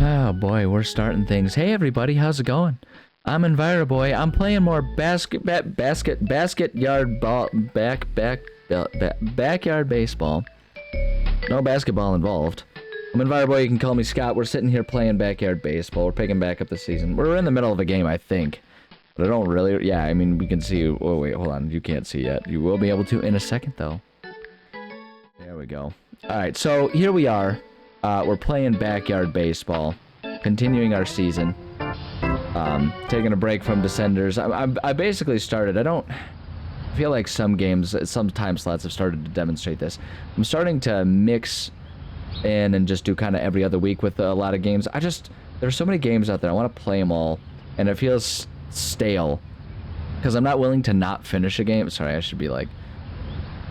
Oh boy, we're starting things. Hey everybody, how's it going? I'm EnviroBoy. I'm playing more backyard baseball. No basketball involved. I'm EnviroBoy. You can call me Scott. We're sitting here playing backyard baseball. We're picking back up the season. We're in the middle of a game, I think. But I don't really... Yeah, I mean, we can see... Oh, wait, hold on. You can't see yet. You will be able to in a second, though. There we go. Alright, so here we are. We're playing backyard baseball. Continuing our season. Taking a break from Descenders. I basically started... I feel like some games, some time slots have started to demonstrate this. I'm starting to mix in and just do kind of every other week with a lot of games. There's so many games out there. I want to play them all. And it feels stale. Because I'm not willing to not finish a game. Sorry, I should be like...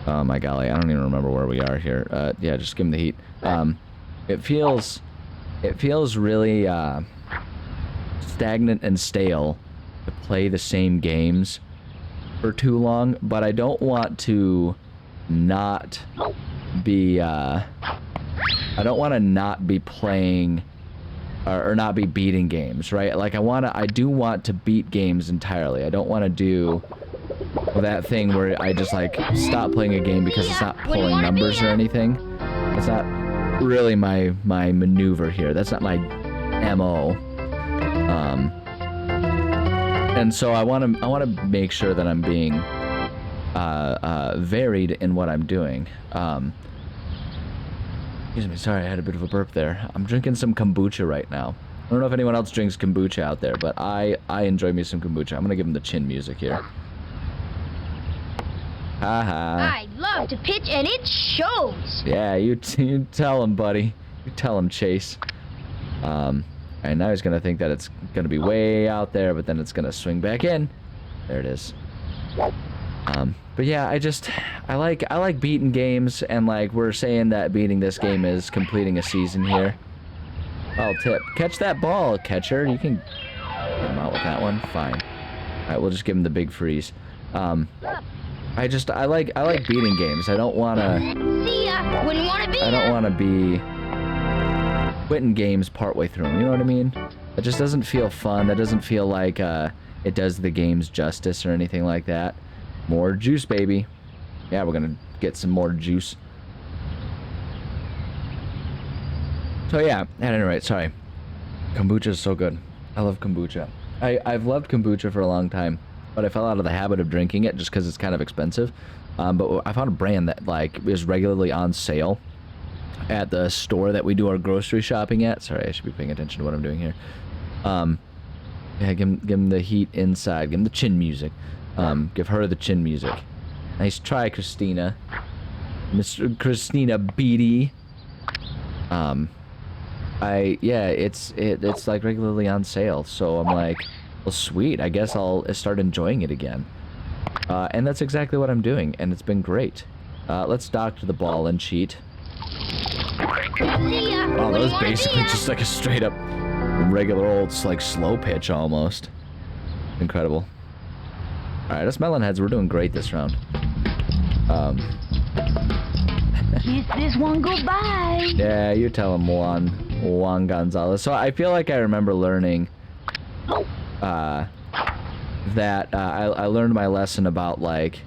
Oh my golly, I don't even remember where we are here. Yeah, just give him the heat. It feels really stagnant and stale to play the same games for too long, but I don't want to not be I don't want to not be playing or not be beating games, right? Like I do want to beat games entirely. I don't want to do that thing where I just like stop playing a game because it's not pulling numbers or anything. That's not really my maneuver here. That's not my MO. And so I want to make sure that I'm being varied in what I'm doing. Excuse me, sorry, I had a bit of a burp there. I'm drinking some kombucha right now. I don't know if anyone else drinks kombucha out there, but I enjoy me some kombucha. I'm gonna give him the chin music here. Haha. I love to pitch and it shows. Yeah, you tell him, buddy. You tell him, Chase. And now he's gonna think that it's gonna be way out there, but then it's gonna swing back in. There it is. But yeah, I like beating games, and like we're saying that beating this game is completing a season here. I'll tip. Catch that ball, catcher. You can get him out with that one. Fine. All right, we'll just give him the big freeze. I like beating games. I don't wanna. See ya. Wouldn't wanna be. I don't wanna be quitting games partway through them. You know what I mean? It just doesn't feel fun. That doesn't feel like it does the game's justice or anything like that. More juice, baby. Yeah, we're gonna get some more juice. So yeah, at any rate, sorry. Kombucha is so good. I love kombucha. I've loved kombucha for a long time, but I fell out of the habit of drinking it just because it's kind of expensive. But I found a brand that like is regularly on sale at the store that we do our grocery shopping at. Sorry, I should be paying attention to what I'm doing here. Yeah, give him the heat inside. Give him the chin music. Give her the chin music. Nice try, Christina. Mr. Christina Beatty. Yeah, it's like regularly on sale, so I'm like, well, sweet. I guess I'll start enjoying it again. And that's exactly what I'm doing, and it's been great. Let's doctor the ball and cheat. Oh, that was basically just like a straight up regular old like slow pitch almost. Incredible. Alright, us Melonheads, we're doing great this round. Kiss this one goodbye. Yeah, you tell him, Juan Gonzalez. So I feel like I remember learning that I learned my lesson about like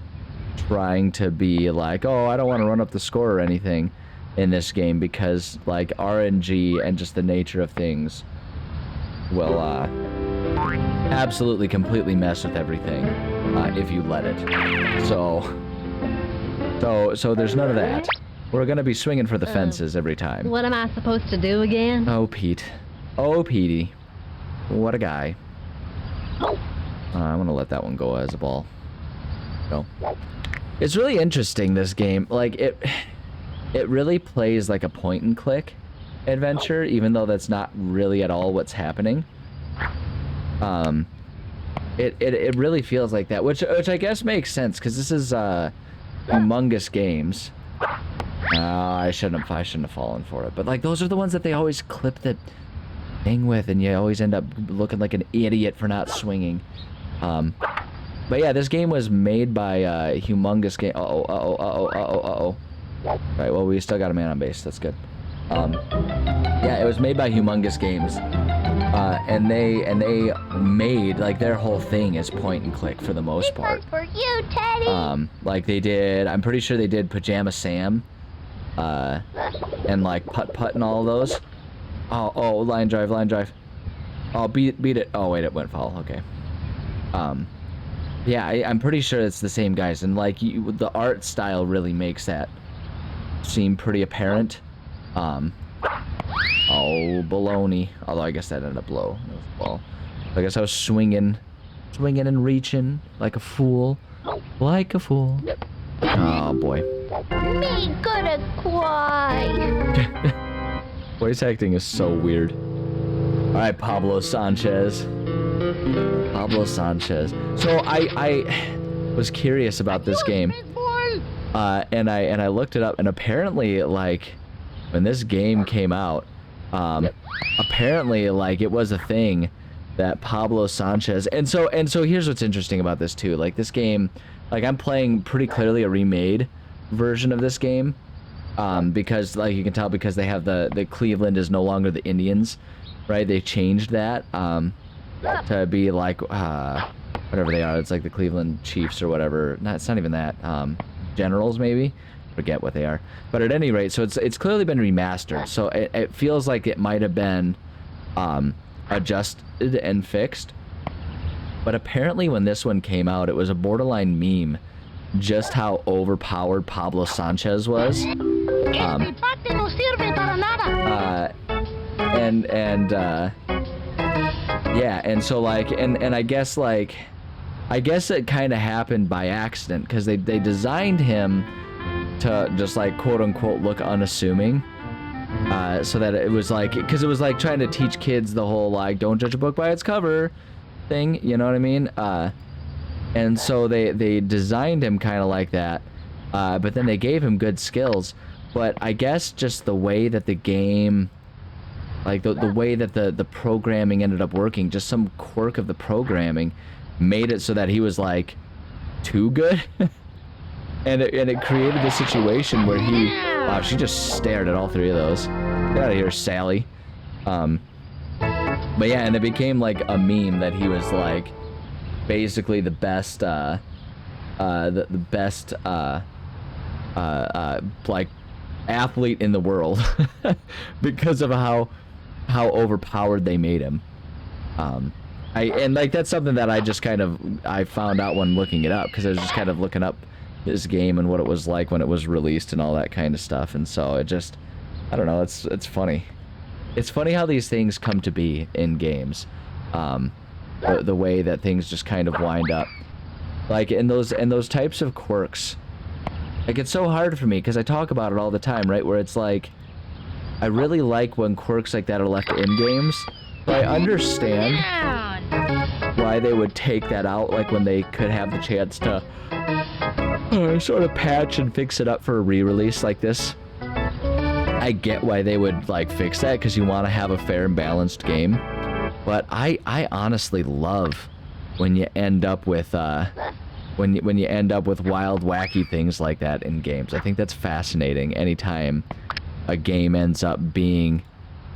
trying to be like, oh, I don't want to run up the score or anything in this game because like RNG and just the nature of things will absolutely completely mess with everything if you let it. So there's none of that. We're gonna be swinging for the fences every time. What am I supposed to do again? Oh, Pete. Oh, Petey. What a guy. I'm gonna let that one go as a ball. Go. It's really interesting, this game. Like, it really plays like a point and click adventure, even though that's not really at all what's happening. It really feels like that, which I guess makes sense, because this is humongous games. I shouldn't have fallen for it, but like those are the ones that they always clip the thing with, and you always end up looking like an idiot for not swinging. But yeah, this game was made by Humongous Game. Alright, well, we still got a man on base. That's good. Yeah, it was made by Humongous Games. And they made, like, their whole thing is point and click for the most part. For you, Teddy. Like they did, I'm pretty sure they did Pajama Sam, and like Putt Putt and all of those. Oh, line drive. Oh, beat it. Oh wait, it went foul. Okay. Yeah, I'm pretty sure it's the same guys, and like the art style really makes that seem pretty apparent. Oh, baloney. Although I guess that ended up low. It was ball. I guess I was swinging and reaching like a fool. Like a fool. Oh boy. Me gonna cry. Voice acting is so weird. Alright, Pablo Sanchez. So I was curious about this game. And I looked it up, and apparently, like, when this game came out, apparently, like, it was a thing that Pablo Sanchez, and so here's what's interesting about this too. Like, this game, like, I'm playing pretty clearly a remade version of this game, because, like, you can tell because they have the Cleveland is no longer the Indians, right? They changed that to be like whatever they are. It's like the Cleveland Chiefs or whatever. It's not even that. Generals maybe. Forget what they are. But at any rate, so it's clearly been remastered. So it feels like it might have been adjusted and fixed. But apparently when this one came out, it was a borderline meme just how overpowered Pablo Sanchez was. Yeah, and so like and I guess like it kind of happened by accident because they designed him to just like quote unquote look unassuming, so that it was like, because it was like trying to teach kids the whole like don't judge a book by its cover thing, you know what I mean? And so they designed him kind of like that, but then they gave him good skills. But I guess just the way that the game, like the way that the programming ended up working, just some quirk of the programming made it so that he was like too good. and it created the situation where he, wow, she just stared at all three of those. Get out of here, Sally. But yeah, and it became like a meme that he was like basically the best the best like athlete in the world because of how overpowered they made him. And like that's something that I found out when looking it up, because I was just kind of looking up this game and what it was like when it was released and all that kind of stuff. And so it just, I don't know, it's funny. It's funny how these things come to be in games. The way that things just kind of wind up. Like in those types of quirks. Like, it's so hard for me because I talk about it all the time, right? Where it's like, I really like when quirks like that are left in games. But I understand why they would take that out, like when they could have the chance to sort of patch and fix it up for a re-release like this. I get why they would like fix that, because you want to have a fair and balanced game. But I honestly love when you end up with when you end up with wild, wacky things like that in games. I think that's fascinating. Anytime a game ends up being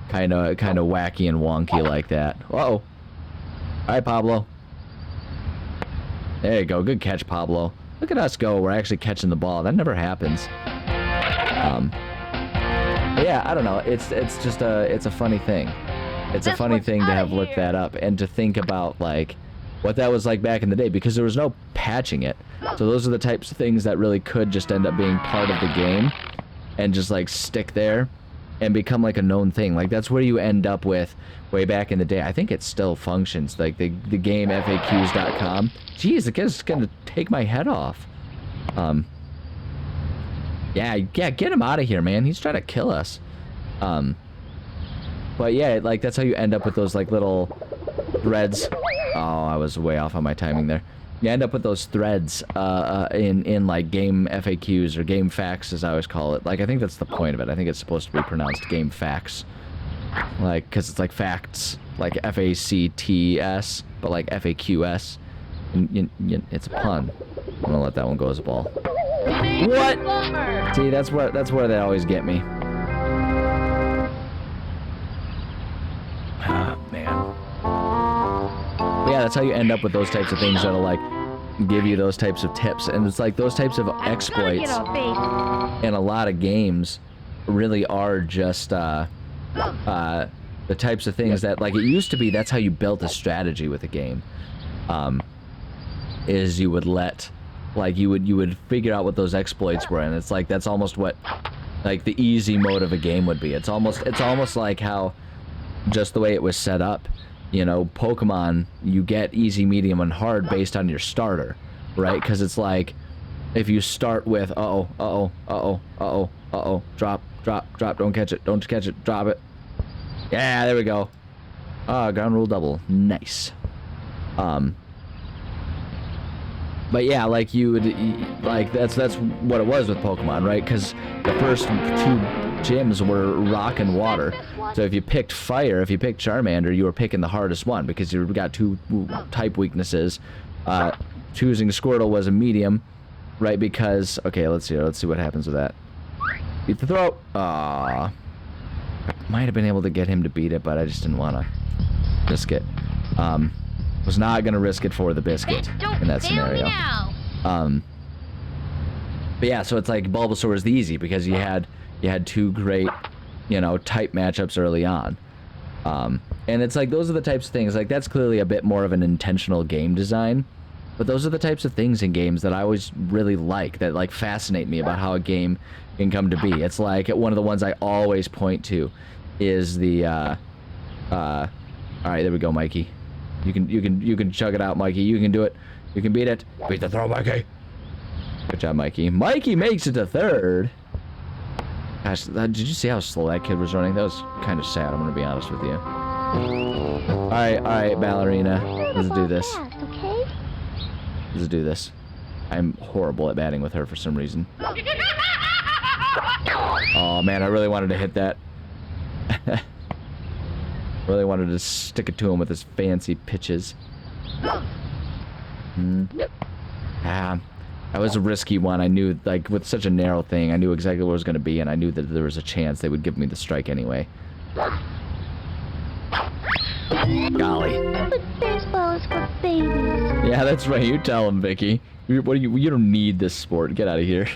kind of wacky and wonky like that. Uh-oh. All right, Pablo. There you go. Good catch, Pablo. Look at us go. We're actually catching the ball. That never happens. Yeah, I don't know. It's just it's a funny thing. It's a funny thing to have looked that up and to think about like what that was like back in the day, because there was no patching it. So those are the types of things that really could just end up being part of the game and just like stick there and become like a known thing. Like that's where you end up with way back in the day. I think it still functions, like the game FAQs.com. Jeez, the kid's gonna take my head off. Yeah, get him out of here, man. He's trying to kill us. But yeah, like that's how you end up with those like little threads. Oh, I was way off on my timing there. You end up with those threads in like game FAQs or game facts, as I always call it. Like, I think that's the point of it. I think it's supposed to be pronounced game facts, like, because it's like facts, like FACTS, but like FAQS. It's a pun. I'm gonna let that one go as a ball. What? See, that's where they always get me. man. But yeah, that's how you end up with those types of things that'll like give you those types of tips. And it's like those types of exploits in a lot of games really are just the types of things that, like, it used to be that's how you built a strategy with a game. Is you would let, like, you would figure out what those exploits were, and it's like that's almost what like the easy mode of a game would be. It's almost like how just the way it was set up. You know, Pokemon, you get easy, medium, and hard based on your starter, right? Because it's like, if you start with, drop, don't catch it, drop it. Yeah, there we go. Ground rule double, nice. But yeah, like like that's what it was with Pokemon, right? Because the first two gyms were rock and water. So if you picked fire, if you picked Charmander, you were picking the hardest one because you got two type weaknesses. Choosing Squirtle was a medium, right? Because, okay, let's see what happens with that. Beat the throw. Might have been able to get him to beat it, but I just didn't want to risk it. Was not gonna risk it for the biscuit in that scenario. But yeah, so it's like Bulbasaur was the easy because you had two great, you know, type matchups early on. And it's like those are the types of things, like that's clearly a bit more of an intentional game design, but those are the types of things in games that I always really like, that like fascinate me about how a game can come to be. It's like one of the ones I always point to is the all right, there we go, Mikey. You can chug it out, Mikey. You can do it. You can beat it. Beat the throw, Mikey. Good job, Mikey. Mikey makes it to third. Gosh, did you see how slow that kid was running? That was kind of sad, I'm going to be honest with you. All right, ballerina. Let's do this. Okay? Let's do this. I'm horrible at batting with her for some reason. Oh, man, I really wanted to hit that. Really wanted to stick it to him with his fancy pitches. That was a risky one. I knew, like, with such a narrow thing, I knew exactly what it was going to be, and I knew that there was a chance they would give me the strike anyway. Golly. But baseball is for babies. Yeah, that's right. You tell him, Vicky. You don't need this sport. Get out of here.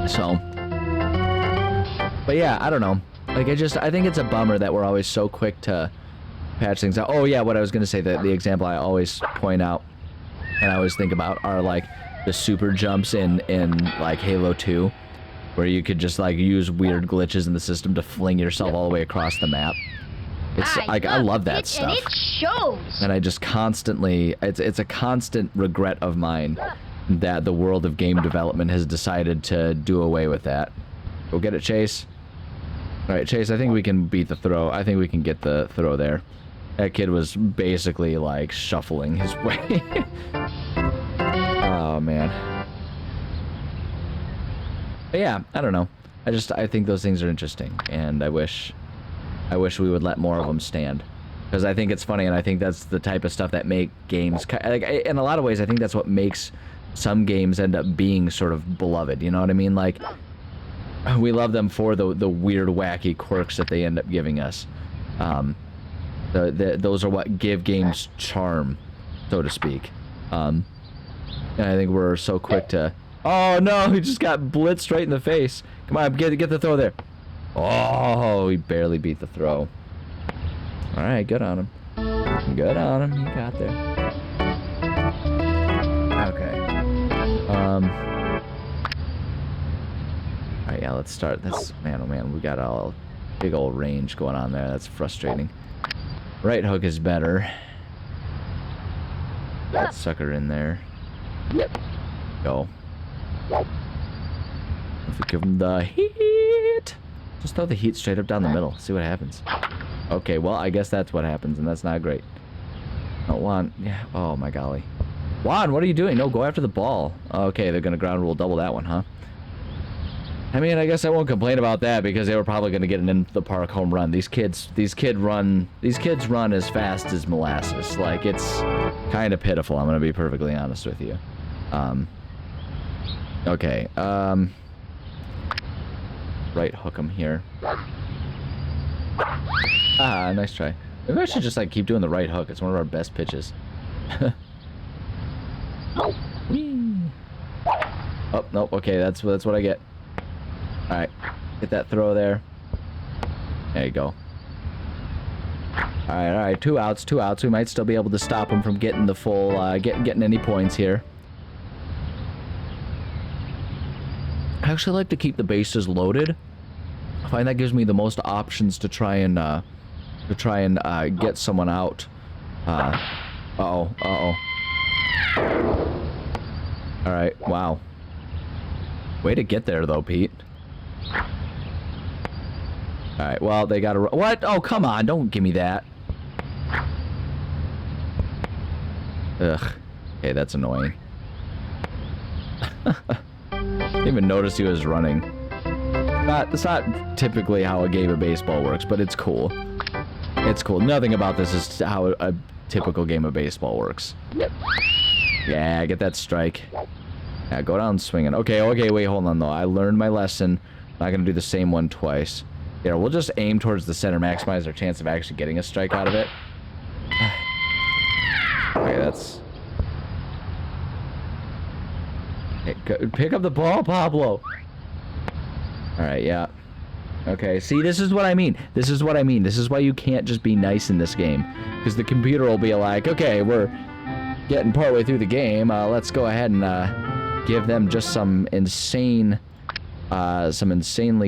So. But yeah, I don't know. Like, I think it's a bummer that we're always so quick to patch things out. Oh yeah, what I was gonna say, the example I always point out and I always think about are like the super jumps in like Halo 2, where you could just like use weird glitches in the system to fling yourself all the way across the map. It's like, I love that stuff. And it shows. And I just constantly, it's a constant regret of mine that the world of game development has decided to do away with that. Go get it, Chase. All right, Chase, I think we can beat the throw. I think we can get the throw there. That kid was basically, like, shuffling his way. Oh, man. But yeah, I don't know. I think those things are interesting, and I wish we would let more of them stand. Because I think it's funny, and I think that's the type of stuff that make games... Like, in a lot of ways, I think that's what makes some games end up being sort of beloved, you know what I mean? Like, we love them for the weird, wacky quirks that they end up giving us. Those are what give games charm, so to speak. And I think we're so quick to... Oh, no, he just got blitzed right in the face. Come on, get the throw there. Oh, he barely beat the throw. All right, good on him. Good on him. He got there. Okay. All right, yeah, let's start. That's, man, oh man, we got a big old range going on there. That's frustrating. Right hook is better. That sucker in there. Go. If we give him the heat. Just throw the heat straight up down the middle. See what happens. Okay, well, I guess that's what happens, and that's not great. Oh, Juan. Yeah. Oh, my golly. Juan, what are you doing? No, go after the ball. Okay, they're going to ground rule double that one, huh? I mean, I guess I won't complain about that because they were probably going to get an in the park home run. These kids run as fast as molasses. Like, it's kind of pitiful. I'm going to be perfectly honest with you. Okay. Right hook him here. Ah, nice try. Maybe I should just like keep doing the right hook. It's one of our best pitches. Whee. Oh, nope. Okay, that's what I get. All right, get that throw there. There you go. All right. 2 outs, 2 outs. We might still be able to stop him from getting the full, getting any points here. I actually like to keep the bases loaded. I find that gives me the most options to try and get someone out. Uh-oh. All right. Wow. Way to get there, though, Pete. All right. Well, they got to. What? Oh, come on! Don't give me that. Ugh. Okay, that's annoying. Didn't even notice he was running. It's not typically how a game of baseball works, but it's cool. It's cool. Nothing about this is how a typical game of baseball works. Yeah, get that strike. Yeah, go down swinging. Okay, wait, hold on, though. I learned my lesson. I'm not going to do the same one twice. Yeah, we'll just aim towards the center, maximize our chance of actually getting a strike out of it. Okay, that's... Hey, pick up the ball, Pablo! Alright, yeah. Okay, see, this is what I mean. This is why you can't just be nice in this game. Because the computer will be like, okay, we're getting partway through the game. Let's go ahead and give them just some insanely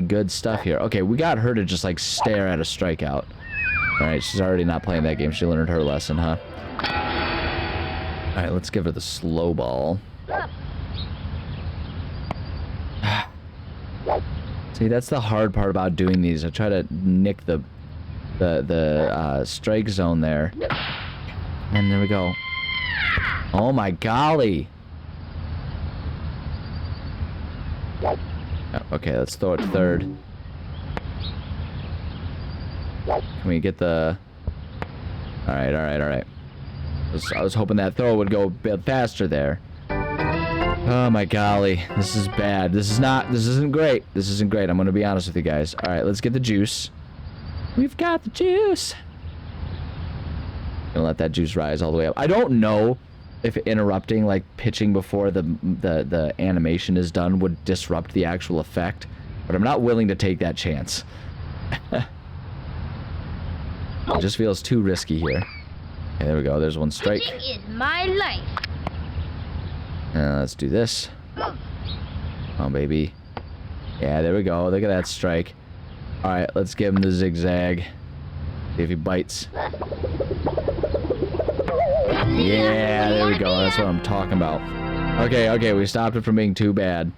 good stuff here. Okay, we got her to just, like, stare at a strikeout. Alright, she's already not playing that game. She learned her lesson, huh? Alright, let's give her the slow ball. See, that's the hard part about doing these. I try to nick the strike zone there. And there we go. Oh my golly. Oh, okay, let's throw it to third. Can we get the... Alright. I was hoping that throw would go a bit faster there. Oh my golly, this is bad. This isn't great. I'm gonna be honest with you guys. Alright, let's get the juice. We've got the juice. Gonna let that juice rise all the way up. I don't know if interrupting, like pitching before the animation is done would disrupt the actual effect, but I'm not willing to take that chance. It just feels too risky here. Okay, there we go. There's one strike. Pitching is my life. Let's do this. Oh, baby. Yeah, there we go. Look at that strike. Alright, let's give him the zigzag. See if he bites. Yeah, there we go. That's what I'm talking about. Okay, we stopped it from being too bad.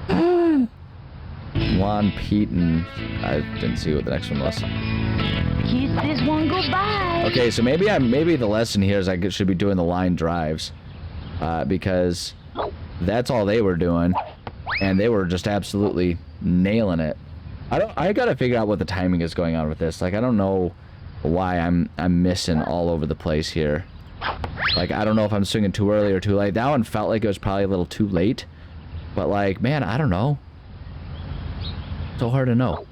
Juan, Pete, and... I didn't see what the next one was. Kiss this one goodbye. Okay, so maybe the lesson here is I should be doing the line drives. Because that's all they were doing, and they were just absolutely nailing it. I gotta figure out what the timing is going on with this. Like, I don't know why I'm missing all over the place here. Like, I don't know if I'm swinging too early or too late. That one felt like it was probably a little too late, but like, man, I don't know. So hard to know.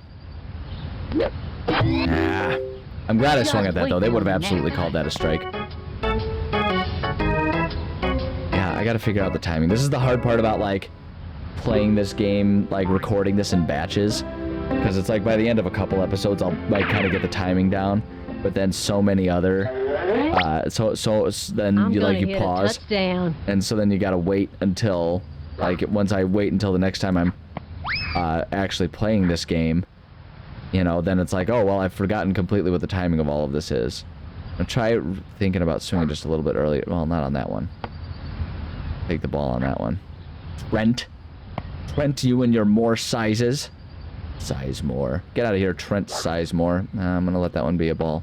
Ah, I'm glad I swung at that though. They would have absolutely called that a strike. I gotta figure out the timing. This is the hard part about, like, playing this game, like, recording this in batches. Because it's like, by the end of a couple episodes, I'll, like, kind of get the timing down. But then so many other... so then you pause. And so then you gotta wait until, like, once I wait until the next time I'm actually playing this game, you know, then it's like, oh, well, I've forgotten completely what the timing of all of this is. I'll try thinking about swinging just a little bit earlier. Well, not on that one. Take the ball on that one. Trent, you and your more sizes. Sizemore. Get out of here, Trent Sizemore. I'm gonna let that one be a ball.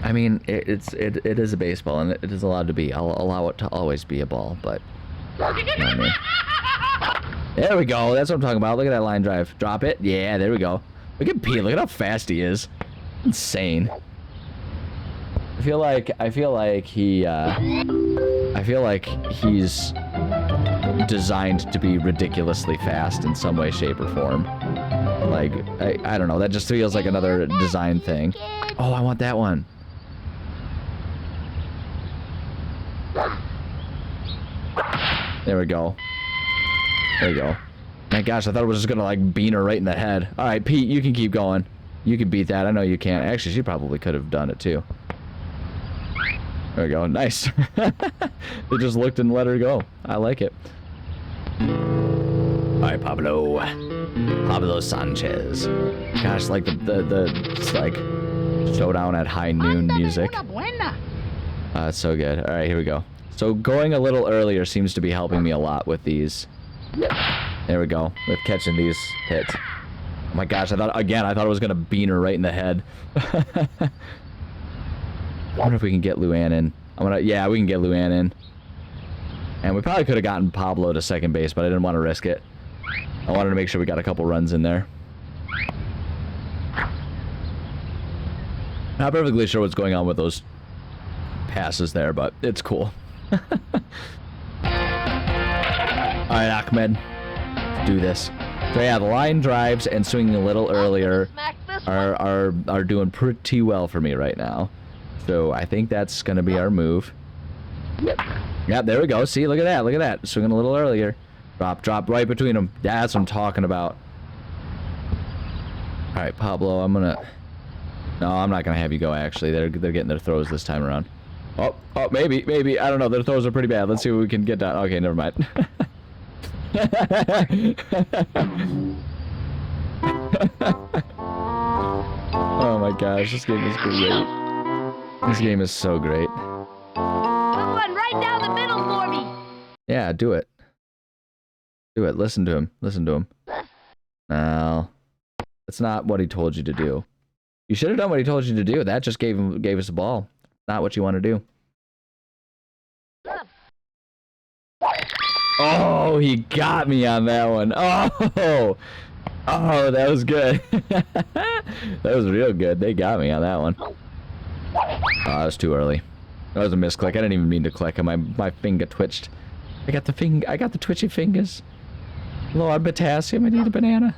I mean, it is a baseball, and it is allowed to be. I'll allow it to always be a ball, but... You know what I mean? There we go. That's what I'm talking about. Look at that line drive. Drop it. Yeah, there we go. Look at Pete. Look at how fast he is. Insane. I feel like he's designed to be ridiculously fast in some way, shape, or form. Like, I don't know. That just feels like another design thing. Oh, I want that one. There we go. There we go. My gosh, I thought it was just gonna like bean her right in the head. All right, Pete, you can keep going. You can beat that. I know you can. Actually, she probably could have done it too. There we go. Nice. They just looked and let her go. I like it. All right, Pablo. Pablo Sanchez. Gosh, like it's like showdown at high noon music. It's so good. All right, here we go. So going a little earlier seems to be helping me a lot with these. There we go. With catching these hits. Oh my gosh, I thought it was gonna bean her right in the head. I wonder if we can get Luann in. Yeah, we can get Luann in. And we probably could have gotten Pablo to second base, but I didn't want to risk it. I wanted to make sure we got a couple runs in there. Not perfectly sure what's going on with those passes there, but it's cool. Alright, Ahmed. Let's do this. So yeah, the line drives and swinging a little earlier are doing pretty well for me right now. So I think that's gonna be our move. Yep, there we go. See, look at that, look at that. Swinging a little earlier. Drop right between them. That's what I'm talking about. Alright, Pablo, No, I'm not gonna have you go actually. They're getting their throws this time around. Oh, maybe. I don't know. Their throws are pretty bad. Let's see what we can get done. Okay, never mind. Oh my gosh, this game is great. This game is so great. Put one right down the middle for me. Yeah, do it. Do it. Listen to him. Listen to him. No. That's not what he told you to do. You should have done what he told you to do. That just gave us a ball. Not what you want to do. Oh, he got me on that one. Oh, that was good. That was real good. They got me on that one. Oh, that was too early. That was a misclick. I didn't even mean to click, and my finger twitched. I got the twitchy fingers. Low on potassium. I need a banana.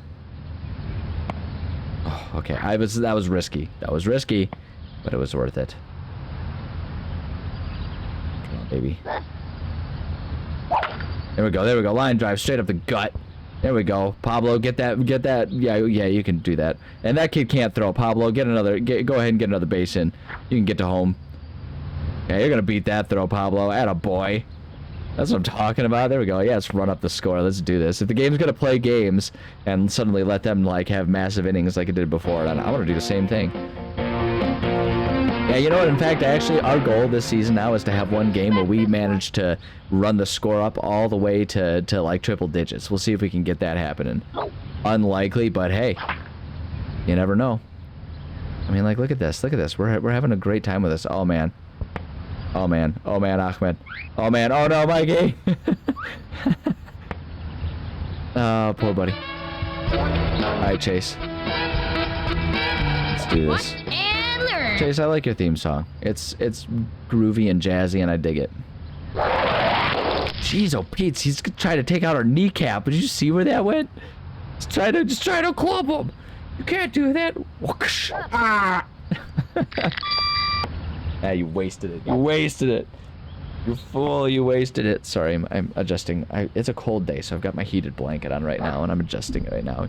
Oh, okay, that was risky. That was risky, but it was worth it. Come on, baby. There we go. Line drive straight up the gut. There we go. Pablo, get that. Yeah, you can do that. And that kid can't throw. Pablo, go ahead and get another base in. You can get to home. Yeah, you're gonna beat that throw, Pablo. Atta boy. That's what I'm talking about. There we go. Yeah, let's run up the score. Let's do this. If the game's gonna play games and suddenly let them like have massive innings like it did before, then I want to do the same thing. Yeah, you know what? In fact, actually, our goal this season now is to have one game where we manage to run the score up all the way to like triple digits. We'll see if we can get that happening. Unlikely, but hey, you never know. I mean, like, look at this. Look at this. We're having a great time with this. Oh man. Oh man, Ahmed. Oh man, oh no, Mikey! Oh, poor buddy. Alright, Chase. Let's do this. And learn. Chase, I like your theme song. It's groovy and jazzy and I dig it. Jeez, oh Pete, he's trying to take out our kneecap. Did you see where that went? Just try to club him. You can't do that. Ah! Ah, you wasted it. You wasted it. You fool, you wasted it. Sorry, I'm adjusting. It's a cold day, so I've got my heated blanket on right now, and I'm adjusting it right now.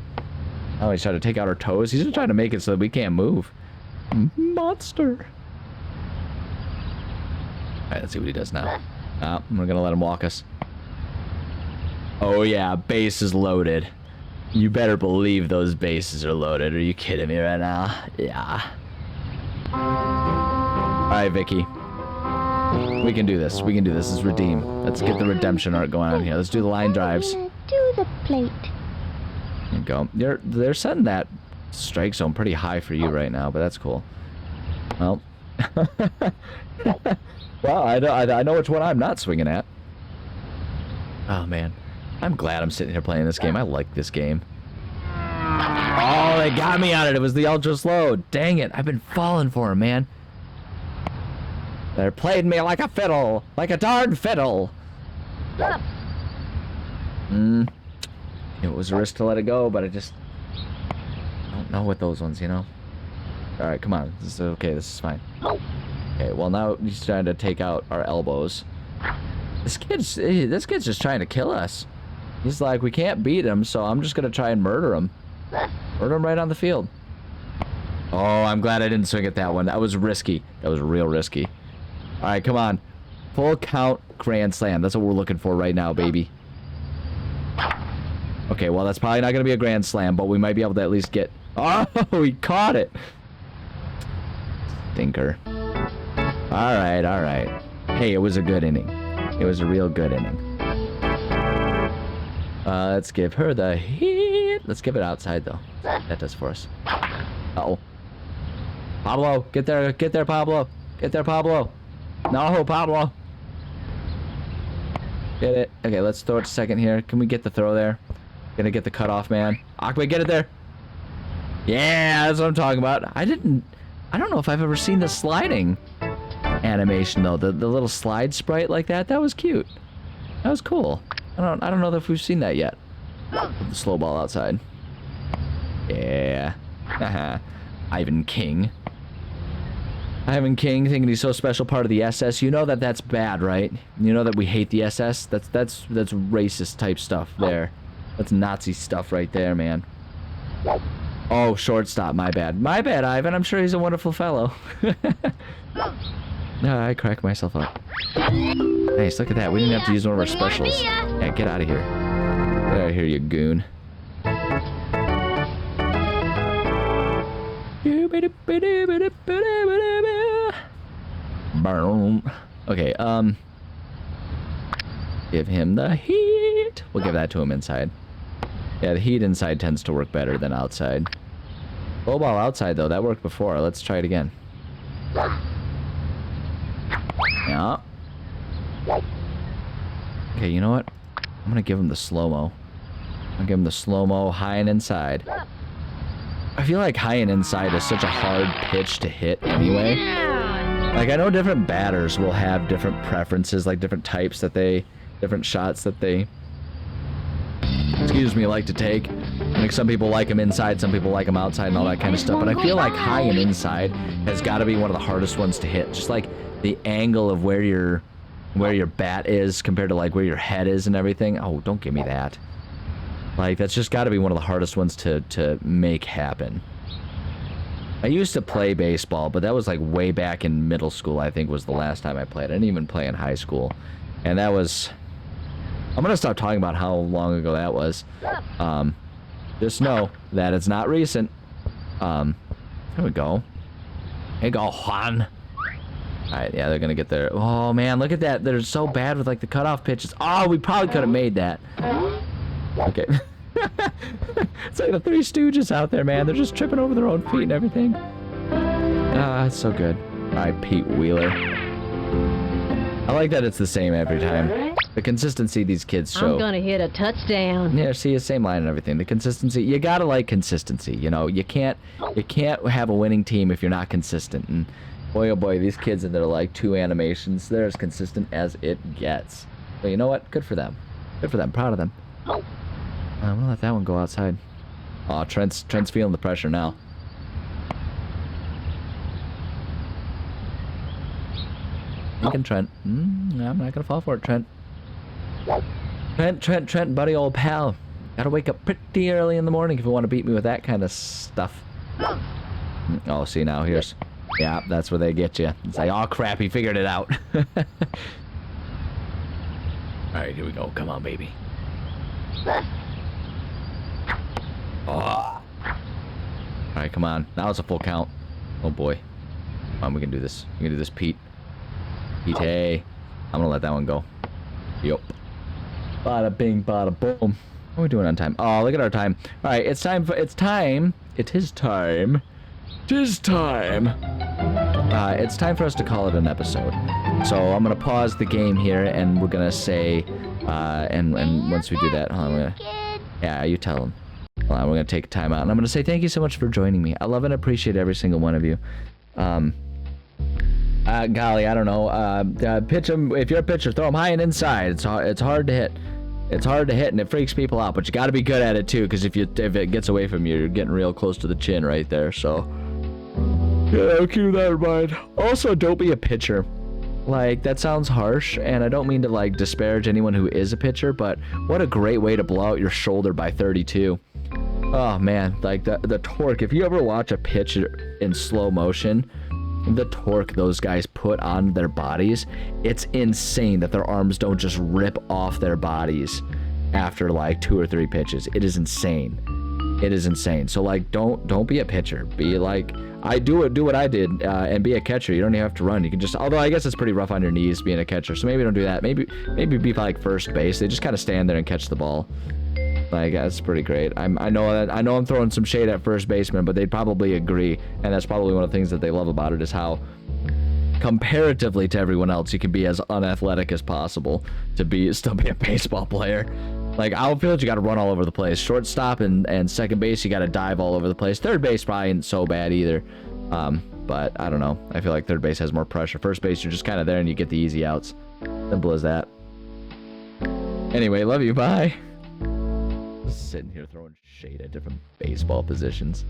Oh, he's trying to take out our toes. He's just trying to make it so that we can't move. Monster. Alright, let's see what he does now. I'm gonna let him walk us. Oh yeah, base is loaded. You better believe those bases are loaded. Are you kidding me right now? Yeah. Alright, Vicky. We can do this. We can do this. This is redeem. Let's get the redemption arc going on here. Let's do the line drives. Do the plate. There you go. They're setting that strike zone pretty high for you right now, but that's cool. Well. Well, I know which one I'm not swinging at. Oh, man. I'm glad I'm sitting here playing this game. I like this game. Oh, they got me on it. It was the ultra slow. Dang it. I've been falling for him, man. They're playing me like a fiddle. Like a darn fiddle. It was a risk to let it go, but I just don't know with those ones, you know? Alright, come on. This is okay. This is fine. Okay, well, now he's trying to take out our elbows. This kid's just trying to kill us. He's like, we can't beat him, so I'm just going to try and murder him. Murder him right on the field. Oh, I'm glad I didn't swing at that one. That was risky. That was real risky. Alright, come on. Full count grand slam. That's what we're looking for right now, baby. Okay, well, that's probably not going to be a grand slam, but we might be able to at least get... Oh, he caught it. Stinker. Alright, alright. Hey, it was a good inning. It was a real good inning. Let's give her the hit. Let's give it outside, though. That does for us. Uh-oh. Pablo, get there, Pablo. Get there, Pablo. No, Pablo. Get it. Okay, let's throw it to second here. Can we get the throw there? Gonna get the cutoff, man. Akbe, get it there. Yeah, that's what I'm talking about. I don't know if I've ever seen the sliding animation, though. The little slide sprite like that. That was cute. That was cool. I don't know if we've seen that yet. The slow ball outside. Yeah. Ivan King. Ivan King thinking he's so special, part of the SS. You know that that's bad, right? You know that we hate the SS? That's racist type stuff there. That's Nazi stuff right there, man. Oh, shortstop. My bad. My bad, Ivan. I'm sure he's a wonderful fellow. No, I crack myself up. Nice, look at that. We didn't have to use one of our specials. Yeah, get out of here. Get out of here, you goon. Okay, give him the heat. We'll give that to him inside. Yeah, the heat inside tends to work better than outside. Low ball outside, though. That worked before. Let's try it again. Yeah. Okay, you know what? I'm gonna give him the slow-mo. I'm gonna give him the slow-mo high and inside. I feel like high and inside is such a hard pitch to hit anyway. Like, I know different batters will have different preferences, like different types that different shots that they, like to take. Like, some people like them inside, some people like them outside and all that kind of stuff. But I feel like high and inside has got to be one of the hardest ones to hit. Just like the angle of where your bat is compared to like where your head is and everything. Oh, don't give me that. Like, that's just got to be one of the hardest ones to make happen. I used to play baseball, but that was like way back in middle school, I think was the last time I played. I didn't even play in high school. And that was... I'm going to stop talking about how long ago that was. Just know that it's not recent. There we go. Here you go, Juan. Alright, yeah, they're going to get there. Oh, man, look at that. They're so bad with, like, the cutoff pitches. Oh, we probably could have made that. Okay. It's like the Three Stooges out there, man. They're just tripping over their own feet and everything. Ah, it's so good. Alright, Pete Wheeler. I like that it's the same every time. The consistency these kids show. I'm gonna hit a touchdown. Yeah, see, the same line and everything. The consistency, you gotta like consistency. You know, you can't have a winning team if you're not consistent. And boy, oh boy, these kids in their like 2 animations, they're as consistent as it gets. But you know what? Good for them. Good for them. Proud of them. I'm gonna let that one go outside. Aw, Trent's feeling the pressure now. Thinking Trent. I'm not gonna fall for it, Trent. Trent, buddy, old pal. Gotta wake up pretty early in the morning if you want to beat me with that kind of stuff. Oh, see now, here's... Yeah, that's where they get you. It's like, oh crap, he figured it out. Alright, here we go. Come on, baby. Oh. Alright, come on. Now it's a full count. Oh boy. Come on, we can do this. We can do this, Pete. Pete, hey. I'm gonna let that one go. Yup. Bada bing, bada boom. What are we doing on time? Oh, look at our time. Alright, it's time. It's time for us to call it an episode. So I'm gonna pause the game here, and we're gonna say, and once we do that, hold on, yeah, you tell them. Hold on, we're gonna take a time out, and I'm gonna say thank you so much for joining me. I love and appreciate every single one of you. Golly, I don't know. Pitch them. If you're a pitcher, throw them high and inside. It's hard to hit. It's hard to hit and it freaks people out, but you got to be good at it too, because if it gets away from you, you're getting real close to the chin right there. So yeah, I'll keep that in mind. Also, don't be a pitcher. Like, that sounds harsh, and I don't mean to like disparage anyone who is a pitcher, but what a great way to blow out your shoulder by 32. Oh man, like the torque. If you ever watch a pitch in slow motion, the torque those guys put on their bodies, it's insane that their arms don't just rip off their bodies after like 2 or 3 pitches. It is insane. It is insane. So like, don't be a pitcher. Be like, do what I did, and be a catcher. You don't even have to run. You can just, although I guess it's pretty rough on your knees being a catcher, so maybe don't do that. Maybe be like first base. They just kind of stand there and catch the ball. Like, that's pretty great. I know I'm throwing some shade at first baseman, but they'd probably agree, and that's probably one of the things that they love about it, is how comparatively to everyone else you can be as unathletic as possible to still be a baseball player. Like, outfield, you got to run all over the place. Shortstop and second base, you got to dive all over the place. Third base probably isn't so bad either. But I don't know. I feel like third base has more pressure. First base, you're just kind of there and you get the easy outs. Simple as that. Anyway, love you. Bye. Just sitting here throwing shade at different baseball positions.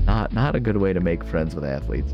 Not a good way to make friends with athletes.